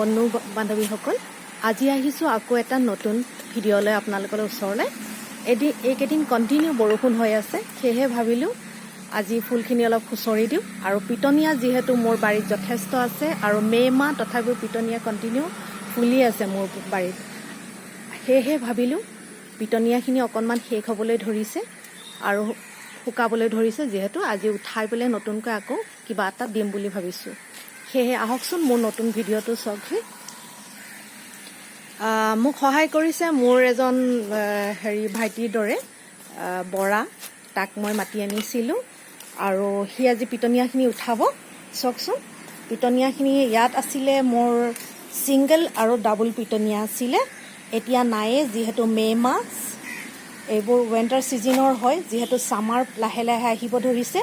বন্ধু বান্ধৱীসকল আজি আহিছোঁ আকৌ এটা নতুন ভিডিঅ'লৈ আপোনালোকৰ ওচৰলৈ এইকেইদিন কণ্টিনিউ বৰষুণ হৈ আছে সেয়েহে ভাবিলোঁ আজি ফুলখিনি অলপ খুচৰি দিওঁ আৰু পিটনিয়া যিহেতু মোৰ বাৰীত যথেষ্ট আছে আৰু মে' মাহ তথাপিও পিটনিয়া কণ্টিনিউ ফুলি আছে মোৰ বাৰীত সেয়েহে ভাবিলোঁ পিটনিয়াখিনি অকণমান শেষ হ'বলৈ ধৰিছে আৰু শুকাবলৈ ধৰিছে যিহেতু আজি উঠাই পেলাই নতুনকৈ আকৌ কিবা এটা দিম বুলি ভাবিছোঁ সেয়েহে আহকচোন মোৰ নতুন ভিডিঅ'টো চাওকহি মোক সহায় কৰিছে মোৰ এজন ভাইটিৰ দৰে বৰা তাক মই মাতি আনিছিলোঁ আৰু সি আজি পিটনিয়াখিনি উঠাব চাওকচোন পিটনিয়াখিনি ইয়াত আছিলে মোৰ ছিংগল আৰু ডাবল পিটনিয়া আছিলে এতিয়া নায়ে যিহেতু মে' মাহ এইবোৰ উইণ্টাৰ ছিজনৰ হয় যিহেতু ছামাৰ লাহে লাহে আহিব ধৰিছে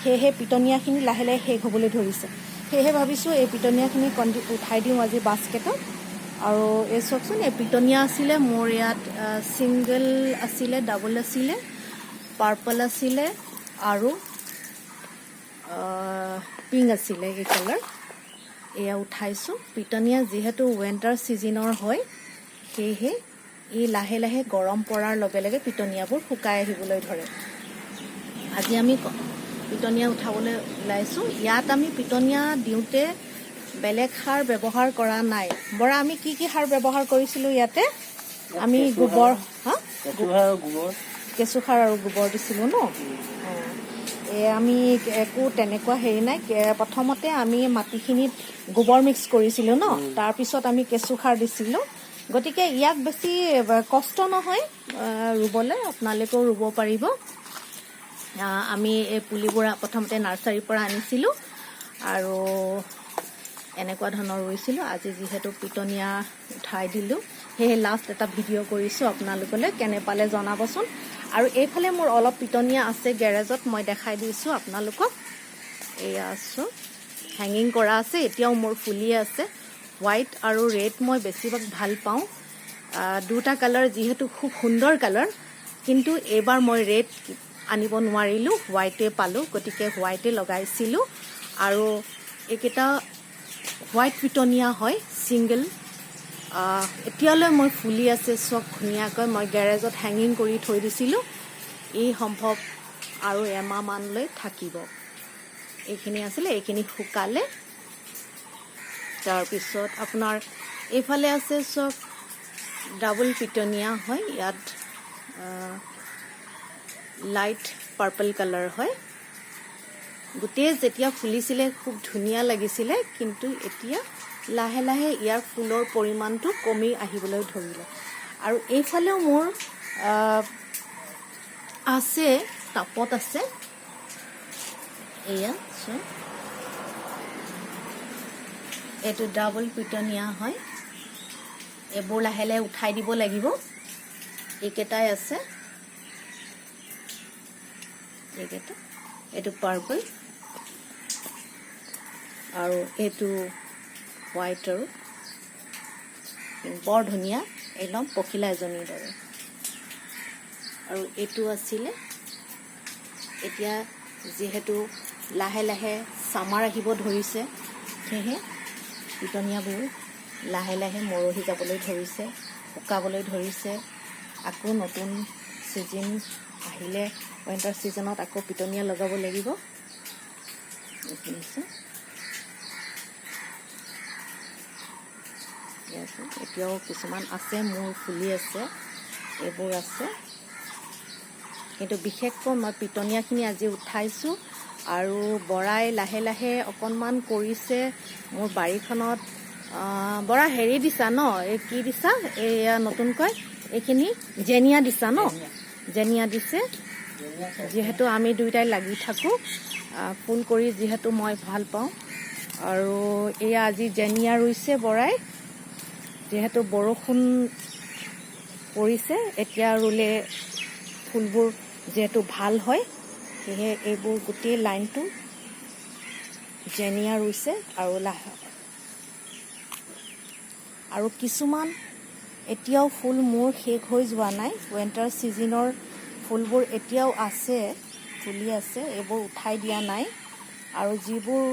সেয়েহে পিটনিয়াখিনি লাহে লাহে শেষ হ'বলৈ ধৰিছে সেয়েহে ভাবিছোঁ এই পিটনিয়াখিনি উঠাই দিওঁ আজি বাস্কেটত আৰু এই চাওকচোন এই পিটনিয়া আছিলে মোৰ ইয়াত ছিংগল আছিলে ডাবল আছিলে পাৰ্পল আছিলে আৰু পিংক আছিলে এই কালাৰ এয়া উঠাইছোঁ পিটনিয়া যিহেতু উইণ্টাৰ ছিজনৰ হয় সেয়েহে ই লাহে লাহে গৰম পৰাৰ লগে লগে পিটনিয়াবোৰ শুকাই আহিবলৈ ধৰে আজি আমি পিটনিয়া উঠাবলৈ ওলাইছোঁ ইয়াত আমি পিটনিয়া দিওঁতে বেলেগ সাৰ ব্যৱহাৰ কৰা নাই বৰা আমি কি কি সাৰ ব্যৱহাৰ কৰিছিলোঁ ইয়াতে আমি গোবৰ কেঁচু সাৰ আৰু গোবৰ দিছিলোঁ ন আমি একো তেনেকুৱা হেৰি নাই প্ৰথমতে আমি মাটিখিনিত গোবৰ মিক্স কৰিছিলোঁ ন তাৰপিছত আমি কেঁচু সাৰ দিছিলোঁ গতিকে ইয়াক বেছি কষ্ট নহয় ৰুবলৈ আপোনালোকেও ৰুব পাৰিব আমি এই পুলিবোৰ প্ৰথমতে নাৰ্চাৰীৰ পৰা আনিছিলোঁ আৰু এনেকুৱা ধৰণৰ ৰুইছিলোঁ আজি যিহেতু পিটনিয়া উঠাই দিলোঁ সেয়েহে লাষ্ট এটা ভিডিঅ' কৰিছোঁ আপোনালোকলৈ কেনে পালে জনাবচোন আৰু এইফালে মোৰ অলপ পিটনিয়া আছে গেৰেজত মই দেখাই দিছোঁ আপোনালোকক এয়া আছোঁ হেঙিং কৰা আছে এতিয়াও মোৰ ফুলি আছে হোৱাইট আৰু ৰেড মই বেছিভাগ ভাল পাওঁ দুটা কালাৰ যিহেতু খুব সুন্দৰ কালাৰ কিন্তু এইবাৰ মই ৰেড আনিব নোৱাৰিলোঁ হোৱাইটে পালোঁ গতিকে হোৱাইটে লগাইছিলোঁ আৰু এইকেইটা হোৱাইট পিটনিয়া হয় ছিংগল এতিয়ালৈ মই ফুলি আছে চব ধুনীয়াকৈ মই গেৰেজত হেঙিং কৰি থৈ দিছিলোঁ ই সম্ভৱ আৰু এমাহমানলৈ থাকিব এইখিনি আছিলে এইখিনি শুকালে তাৰপিছত আপোনাৰ এইফালে আছে চব ডাবল পিটনিয়া হয় ইয়াত লাইট পাৰ্পল কালাৰ হয় গোটেই যেতিয়া ফুলিছিলে খুব ধুনীয়া লাগিছিলে কিন্তু এতিয়া লাহে লাহে ইয়াৰ ফুলৰ পৰিমাণটো কমি আহিবলৈ ধৰিলে আৰু এইফালেও মোৰ আছে টাপত আছে এয়া এইটো ডাবল পিটনিয়া হয় এইবোৰ লাহে লাহে উঠাই দিব লাগিব এইকেইটাই আছে এইকেইটা এইটো পাৰ্পল আৰু এইটো হোৱাইট আৰু বৰ ধুনীয়া একদম পখিলা এজনীৰ দৰে আৰু এইটো আছিলে এতিয়া যিহেতু লাহে লাহে ছামাৰ আহিব ধৰিছে সেয়েহে পিটনিয়াবোৰ লাহে লাহে মৰহি যাবলৈ ধৰিছে শুকাবলৈ ধৰিছে আকৌ নতুন ছিজন আহিলে উইণ্টাৰ ছিজনত আকৌ পিটনিয়া লগাব লাগিব এতিয়াও কিছুমান আছে মোৰ ফুলি আছে এইবোৰ আছে কিন্তু বিশেষকৈ মই পিটনিয়াখিনি আজি উঠাইছোঁ আৰু বৰাই লাহে লাহে অকণমান কৰিছে মোৰ বাৰীখনত বৰা হেৰি দিছা ন এই কি দিছা এয়া নতুনকৈ এইখিনি জেনিয়া দিছা ন জেনিয়া দিছে যিহেতু আমি দুয়োটাই লাগি থাকোঁ ফুল কৰি যিহেতু মই ভাল পাওঁ আৰু এয়া আজি জেনিয়া ৰুইছে বৰাই যিহেতু বৰষুণ পৰিছে এতিয়া ৰুলে ফুলবোৰ যিহেতু ভাল হয় সেয়েহে এইবোৰ গোটেই লাইনটো জেনিয়া ৰুইছে আৰু কিছুমান এতিয়াও ফুল মোৰ শেষ হৈ যোৱা নাই উইণ্টাৰ ছিজনৰ ফুলবোৰ এতিয়াও আছে ফুলি আছে এইবোৰ উঠাই দিয়া নাই আৰু যিবোৰ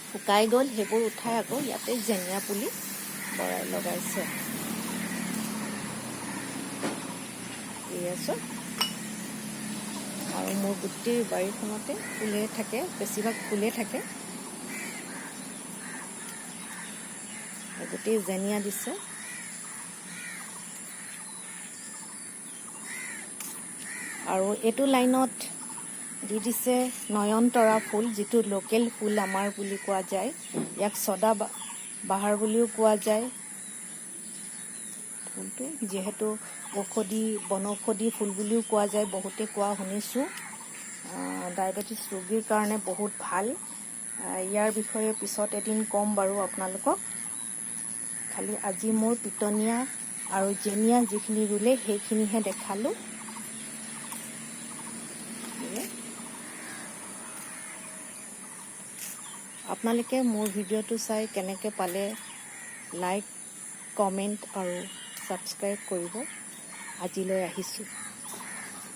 শুকাই গ'ল, সেইবোৰ উঠাই আকৌ ইয়াতে জেনিয়া পুলি বৰাই লগাইছে। আছোঁ আৰু মোৰ গোটেই বাৰীখনতে ফুলে থাকে, বেছিভাগ ফুলে থাকে। গোটেই জেনিয়া দিছে। আৰু এইটো লাইনত দি দিছে নয়নতৰা ফুল, যিটো লোকেল ফুল আমাৰ বুলি কোৱা যায়। ইয়াক সদা বাহাৰ বুলিও কোৱা যায়। ফুলটো যিহেতু বনৌষধি ফুল বুলিও কোৱা যায়, বহুতে কোৱা শুনিছোঁ। ডায়েবেটিছ ৰোগীৰ কাৰণে বহুত ভাল। ইয়াৰ বিষয়ে পিছত এদিন ক'ম বাৰু আপোনালোকক। খালি আজি মোৰ পিটনিয়া আৰু জেনিয়া যিখিনি ৰুলে সেইখিনিহে দেখালোঁ। আপোনালোকে মোৰ ভিডিঅ'টো চাই কেনেকৈ পালে লাইক, কমেণ্ট আৰু ছাবস্ক্ৰাইব কৰিব। আজিলৈ আহিছোঁ।